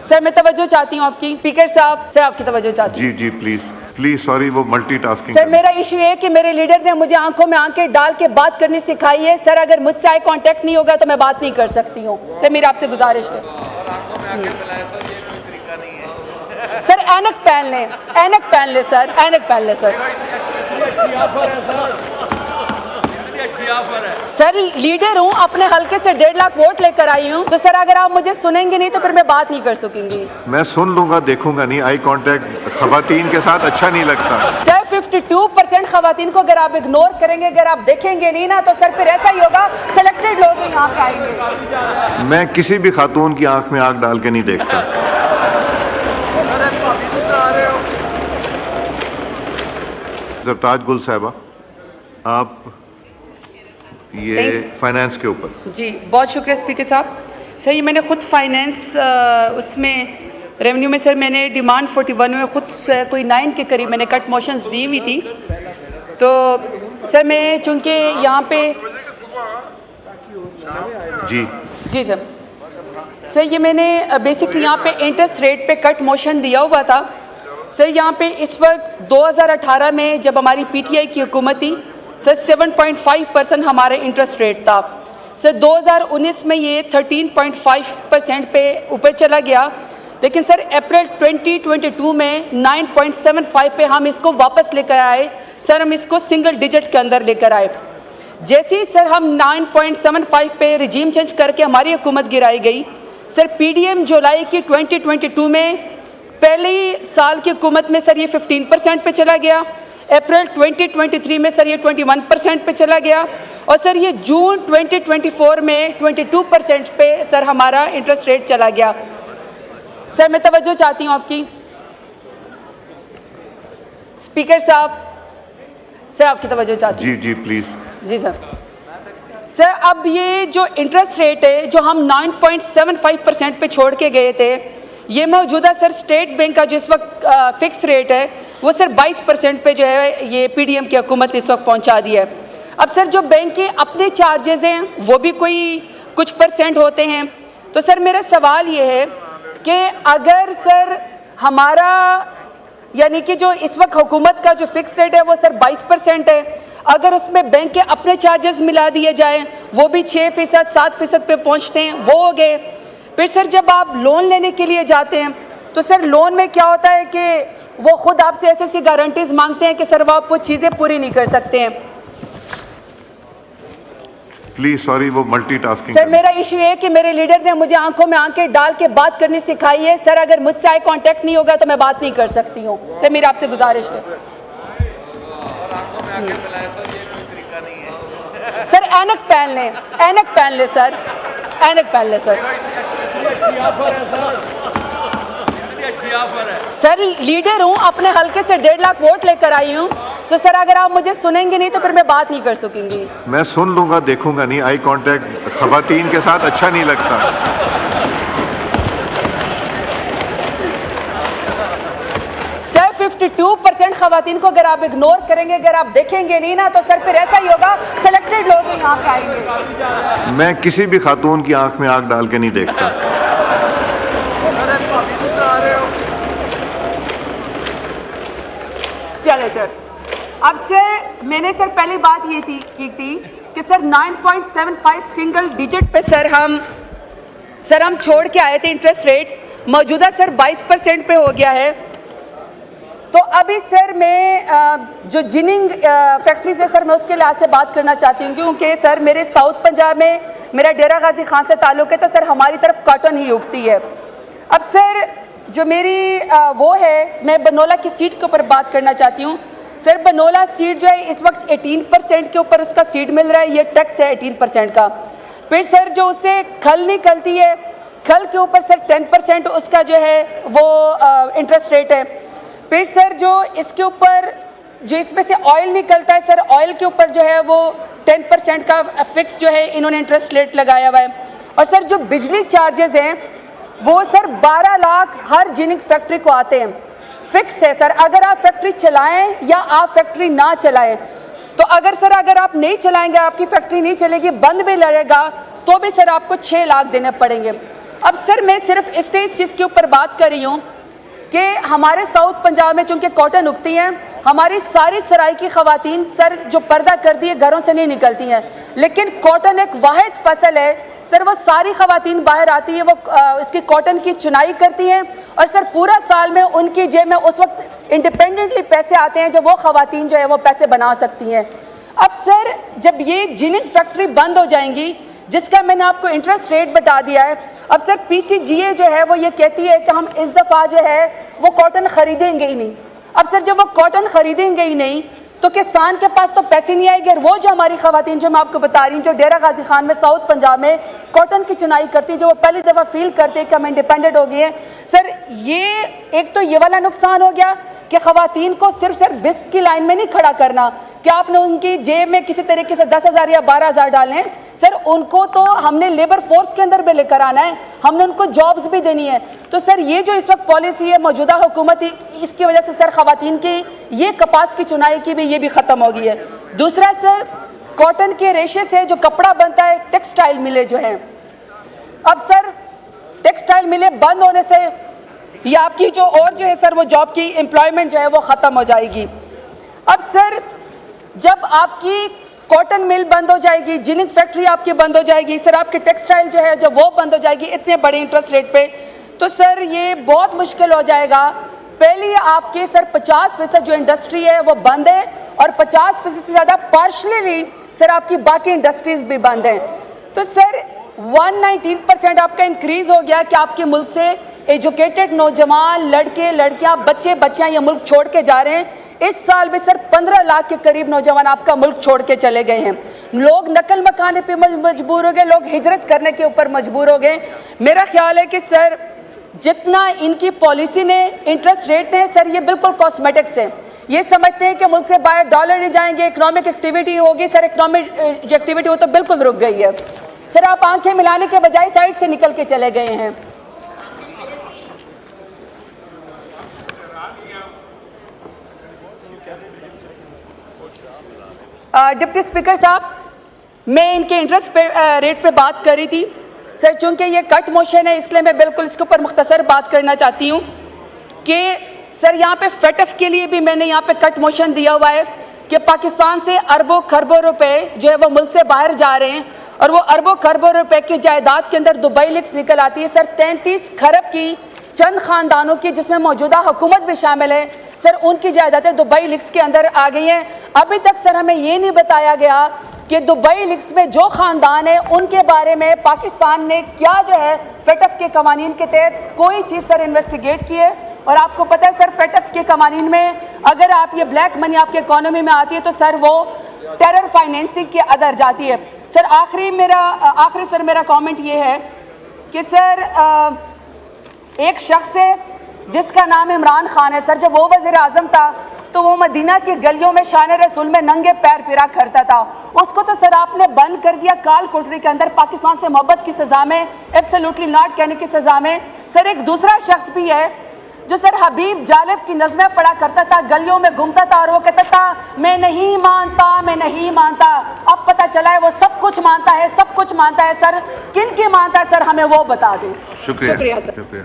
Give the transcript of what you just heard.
Sir मैं तवज्जो चाहती हूँ आपकी। स्पीकर साहब, सर आपकी तवज्जो चाहती हूँ। जी प्लीज प्लीज, सॉरी वो मल्टीटास्किंग। सर मेरा इशू है कि मेरे लीडर ने मुझे आंखों में आंखें डाल के बात करनी सिखाई है। सर अगर मुझसे आई कांटेक्ट नहीं होगा तो मैं बात नहीं कर सकती हूँ। सर मेरी आपसे गुजारिश है। सर ऐनक पहन लें, ऐनक पहन ले सर, ऐनक पहन ले सर। सर लीडर हूँ, अपने हल्के से 1.5 लाख वोट लेकर आई हूँ, तो सर अगर आप मुझे सुनेंगे नहीं तो फिर मैं बात नहीं कर सकूंगी। मैं सुन लूंगा, देखूंगा नहीं। आई कांटेक्ट खवातीन के साथ अच्छा नहीं लगता। सर 52% खवातीन को अगर आप इग्नोर करेंगे, अगर आप देखेंगे नहीं ना, तो सर फिर ऐसा ही होगा, सिलेक्टेड लोग ही यहाँ पे आएंगे। मैं किसी भी खातून की आंख में आग डाल के नहीं देखता। जरताज गुल साहिबा, आप ये फाइनेंस के ऊपर। जी बहुत शुक्रिया स्पीकर साहब। सर ये मैंने खुद फाइनेंस उसमें रेवेन्यू में सर मैंने डिमांड 41 में खुद कोई 9 के करीब मैंने कट मोशंस दी हुई थी। तो सर मैं चूँकि यहाँ पे जी सर ये मैंने बेसिकली यहाँ पे इंटरेस्ट रेट पे कट मोशन दिया हुआ था। सर यहाँ पे इस वक्त 2018 में जब हमारी पीटीआई की हुकूमत थी सर 7.5% हमारा इंटरेस्ट रेट था। सर 2019 में ये 13.5% पे ऊपर चला गया, लेकिन सर अप्रैल 2022 में 9.75 पे हम इसको वापस लेकर आए। सर हम इसको सिंगल डिजिट के अंदर लेकर आए। जैसे ही सर हम 9.75 पे रिजीम चेंज करके हमारी हुकूमत गिराई गई, सर पीडीएम जुलाई की 2022 में पहले ही साल की हुकूमत में सर ये 15% पे चला गया। अप्रैल 2023 में सर ये 21% पे चला गया और सर ये जून 2024 में 22% पे सर हमारा इंटरेस्ट रेट चला गया। सर मैं तवज्जो चाहती हूँ आपकी। स्पीकर साहब, सर आपकी तवज्जो चाहती हूँ। जी प्लीज। जी सर अब ये जो इंटरेस्ट रेट है जो हम 9.75% पे छोड़ के गए थे, ये मौजूदा सर स्टेट बैंक का जो इस वक्त फिक्स रेट है वो सर 22% पे जो है ये पीडीएम की हुकूमत इस वक्त पहुंचा दी है। अब सर जो बैंक के अपने चार्जेस हैं वो भी कोई कुछ % होते हैं। तो सर मेरा सवाल ये है कि अगर सर हमारा यानी कि जो इस वक्त हुकूमत का जो फिक्स रेट है वो सर 22% है, अगर उसमें बैंक के अपने चार्जेस मिला दिए जाए वो भी 6%, 7% पे पहुँचते हैं, वो हो गए। फिर सर जब आप लोन लेने के लिए जाते हैं तो सर लोन में क्या होता है कि वो खुद आपसे ऐसी गारंटीज मांगते हैं कि सर वो आप वो चीज़ें पूरी नहीं कर सकते हैं। प्लीज सॉरी वो मल्टीटास्किंग। सर मेरा इशू है कि मेरे लीडर ने मुझे आंखों में आंखें डाल के बात करनी सिखाई है। सर अगर मुझसे आई कांटेक्ट नहीं होगा तो मैं बात नहीं कर सकती हूँ। सर मेरी आपसे गुजारिश है। सर ऐनक पहन लें, ऐनक पहन ले सर, ऐनक पहन ले सर। सर लीडर हूँ, अपने हल्के से 1.5 लाख वोट लेकर आई हूँ, तो सर अगर आप मुझे सुनेंगे नहीं तो फिर मैं बात नहीं कर सकूंगी। मैं सुन लूंगा, देखूंगा नहीं। आई कांटेक्ट खवातीन के साथ अच्छा नहीं लगता। सर 52% खवातीन को अगर आप इग्नोर करेंगे, अगर आप देखेंगे नहीं ना, तो सर फिर ऐसा ही होगा, सिलेक्टेड लोग ही यहाँ पे आएंगे। मैं किसी भी खातून की आंख में आग डाल के नहीं देखता। चले सर अब सर मैंने सर पहली बात ये की थी कि सर 9.75 सिंगल डिजिट पे सर हम छोड़ के आए थे इंटरेस्ट रेट, मौजूदा सर 22% पे हो गया है। तो अभी सर मैं जो जिनिंग फैक्ट्री से सर मैं उसके लिहाज से बात करना चाहती हूँ, क्योंकि सर मेरे साउथ पंजाब में मेरा डेरा गाजी खान से ताल्लुक़ है, तो सर हमारी तरफ कॉटन ही उगती है। अब सर जो मेरी वो है, मैं बनोला की सीड के ऊपर बात करना चाहती हूँ। सर बनोला सीड जो है इस वक्त 18% के ऊपर उसका सीड मिल रहा है, ये टैक्स है 18% का। फिर सर जो उससे खल निकलती है, खल के ऊपर सर 10% उसका जो है वो इंटरेस्ट रेट है। फिर सर जो इसके ऊपर जो इसमें से ऑयल निकलता है, सर ऑयल के ऊपर जो है वो 10% का फिक्स जो है इन्होंने इंटरेस्ट रेट लगाया हुआ है। और सर जो बिजली चार्जेस हैं वो सर 12 लाख हर जिनिंग फैक्ट्री को आते हैं, फिक्स है सर। अगर आप फैक्ट्री चलाएं या आप फैक्ट्री ना चलाएं, तो अगर आप नहीं चलाएंगे, आपकी फैक्ट्री नहीं चलेगी, बंद भी लगेगा, तो भी सर आपको 6 लाख देने पड़ेंगे। अब सर मैं सिर्फ इसलिए इस चीज़ के ऊपर बात कर रही हूँ कि हमारे साउथ पंजाब में चूँकि कॉटन उगती हैं, हमारी सारी सराय की ख़वातीन सर जो पर्दा कर दिए घरों से नहीं निकलती हैं, लेकिन कॉटन एक वाहिद फसल है सर, वो सारी ख़वातीन बाहर आती है, वो इसकी कॉटन की चुनाई करती हैं और सर पूरा साल में उनकी जेब में उस वक्त इंडिपेंडेंटली पैसे आते हैं जब वो ख़वातीन जो है वो पैसे बना सकती हैं। अब सर जब ये जिनिंग फैक्ट्री बंद हो जाएंगी, जिसका मैंने आपको इंटरेस्ट रेट बता दिया है, अब सर PCGA जो है वो ये कहती है कि हम इस दफ़ा जो है वो कॉटन ख़रीदेंगे ही नहीं। अब सर जब वो कॉटन ख़रीदेंगे ही नहीं तो किसान के पास तो पैसे नहीं आएंगे, और वो जो हमारी ख़वातीन जो मैं आपको बता रही हूँ, जो डेरा गाजी खान में साउथ पंजाब में कॉटन की चुनाई करती है, जो वो पहली दफ़ा फील करते हैं कि हम इंडिपेंडेंट हो गए हैं, सर ये एक तो ये वाला नुकसान हो गया कि ख़वातीन को सिर्फ बिस्क की लाइन में नहीं खड़ा करना कि आपने उनकी जेब में किसी तरीके से 10,000 या 12,000 डालने हैं, सर उनको तो हमने लेबर फोर्स के अंदर भी लेकर आना है, हमने उनको जॉब्स भी देनी है। तो सर ये जो इस वक्त पॉलिसी है मौजूदा हुकूमत, इसकी वजह से सर ख़वातीन की ये कपास की चुनाई की भी ये भी ख़त्म हो गई है। दूसरा सर कॉटन के रेशे से जो कपड़ा बनता है, टेक्सटाइल मिलें जो हैं, अब सर टेक्सटाइल मिलें बंद होने से ये आपकी जो और जो है सर वो जॉब की एम्प्लॉयमेंट जो है वो ख़त्म हो जाएगी। अब सर जब आपकी कॉटन मिल बंद हो जाएगी, जिनिंग फैक्ट्री आपकी बंद हो जाएगी, सर आपकी टेक्सटाइल जो है जब वो बंद हो जाएगी इतने बड़े इंटरेस्ट रेट पे, तो सर ये बहुत मुश्किल हो जाएगा। पहले आपके सर 50% जो इंडस्ट्री है वो बंद है और 50% से ज़्यादा पार्शली सर आपकी बाकी इंडस्ट्रीज भी बंद हैं। तो सर 119% आपका इंक्रीज़ हो गया कि आपके मुल्क से एजुकेटेड नौजवान लड़के लड़कियां बच्चे बच्चियां ये मुल्क छोड़ के जा रहे हैं। इस साल भी सर 15 लाख के करीब नौजवान आपका मुल्क छोड़ के चले गए हैं। लोग नकल मकाने पे मजबूर हो गए, लोग हिजरत करने के ऊपर मजबूर हो गए। मेरा ख्याल है कि सर जितना इनकी पॉलिसी ने इंटरेस्ट रेट ने सर ये बिल्कुल कॉस्मेटिक्स है, ये समझते हैं कि मुल्क से बाहर डॉलर नहीं जाएंगे, इकोनॉमिक एक्टिविटी होगी। सर इकोनॉमिक एक्टिविटी वो तो बिल्कुल रुक गई है सर, आप आंखें मिलाने के बजाय साइड से निकल के चले गए हैं। डिप्टी स्पीकर साहब, मैं इनके इंटरेस्ट रेट पे बात कर रही थी सर, चूंकि ये कट मोशन है इसलिए मैं बिल्कुल इसके ऊपर मुख्तसर बात करना चाहती हूँ कि सर यहाँ पे फेटफ के लिए भी मैंने यहाँ पे कट मोशन दिया हुआ है कि पाकिस्तान से अरबों खरबों रुपए जो है वो मुल्क से बाहर जा रहे हैं और वो अरबों खरबों रुपए की जायदाद के अंदर दुबई लीक्स निकल आती है सर। 33 खरब की चंद खानदानों की, जिसमें मौजूदा हुकूमत भी शामिल है सर, उनकी जायदादें दुबई लीक्स के अंदर आ गई हैं। अभी तक सर हमें ये नहीं बताया गया कि दुबई लीक्स में जो ख़ानदान है उनके बारे में पाकिस्तान ने क्या जो है फेटफ के कवानीन के तहत कोई चीज़ सर इन्वेस्टिगेट की है। और आपको पता है सर फेटफ के कवानीन में अगर आप ये ब्लैक मनी आपके इकोनॉमी में आती है तो सर वो टेरर फाइनेंसिंग के अंदर जाती है। सर आखिरी सर मेरा कमेंट ये है कि सर एक शख्स है जिसका नाम इमरान खान है सर, जब वो वज़ीर आज़म था तो वो मदीना की गलियों में शान रसूल में नंगे पैर फिरा करता था, उसको तो सर आपने बंद कर दिया काल कोठरी के अंदर पाकिस्तान से मोहब्बत की सज़ा में, एब्सोल्युटली नॉट कहने की सज़ा में। सर एक दूसरा शख्स भी है जो सर हबीब जालिब की नज़में पढ़ा करता था, गलियों में घूमता था और वो कहता था मैं नहीं मानता, मैं नहीं मानता। अब पता चला है वो सब कुछ मानता है, सब कुछ मानता है सर। किन की मानता है सर, हमें वो बता दें। शुक्रिया सर।